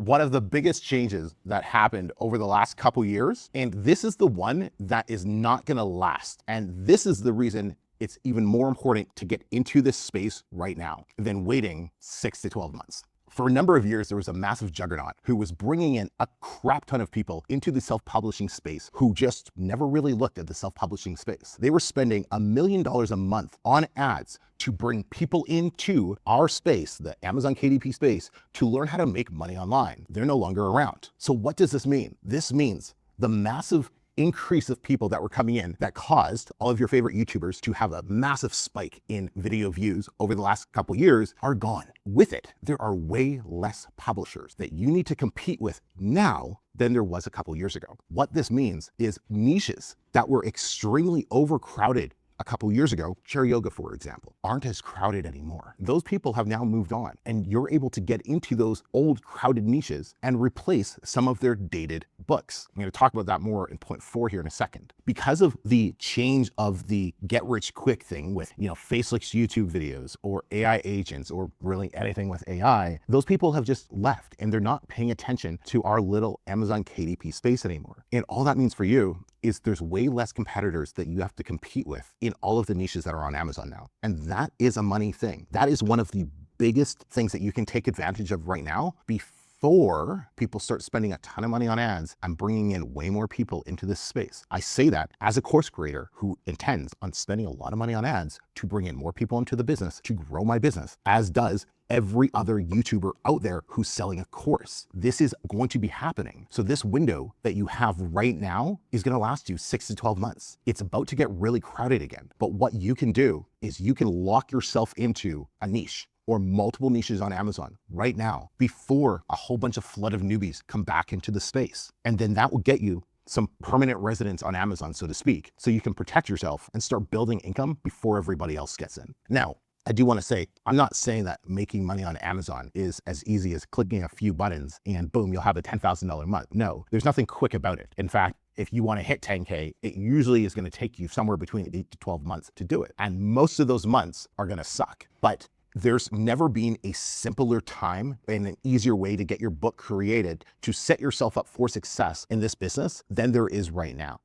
one of the biggest changes that happened over the last couple years, and this is the one that is not gonna last. And this is the reason it's even more important to get into this space right now than waiting 6 to 12 months. For a number of years, there was a massive juggernaut who was bringing in a crap ton of people into the self-publishing space who just never really looked at the self-publishing space. They were spending $1 million a month on ads to bring people into our space, the Amazon KDP space, to learn how to make money online. They're no longer around. So what does this mean? This means the massive increase of people that were coming in that caused all of your favorite YouTubers to have a massive spike in video views over the last couple years are gone. With it, there are way less publishers that you need to compete with now than there was a couple years ago. What this means is niches that were extremely overcrowded a couple years ago, chair yoga, for example, aren't as crowded anymore. Those people have now moved on, and you're able to get into those old crowded niches and replace some of their dated books. I'm going to talk about that more in point 4 here in a second. Because of the change of the get rich quick thing with, faceless YouTube videos or AI agents or really anything with AI, those people have just left and they're not paying attention to our little Amazon KDP space anymore. And all that means for you is there's way less competitors that you have to compete with in all of the niches that are on Amazon now. And that is a money thing. That is one of the biggest things that you can take advantage of right now before people start spending a ton of money on ads and bringing in way more people into this space. I say that as a course creator who intends on spending a lot of money on ads to bring in more people into the business, to grow my business, as does every other YouTuber out there who's selling a course. This is going to be happening. So this window that you have right now is going to last you 6 to 12 months. It's about to get really crowded again. But what you can do is you can lock yourself into a niche or multiple niches on Amazon right now before a whole bunch of flood of newbies come back into the space. And then that will get you some permanent residence on Amazon, so to speak, so you can protect yourself and start building income before everybody else gets in. Now, I do want to say, I'm not saying that making money on Amazon is as easy as clicking a few buttons and boom, you'll have a $10,000 month. No, there's nothing quick about it. In fact, if you want to hit 10K, it usually is going to take you somewhere between 8 to 12 months to do it. And most of those months are going to suck. But there's never been a simpler time and an easier way to get your book created to set yourself up for success in this business than there is right now.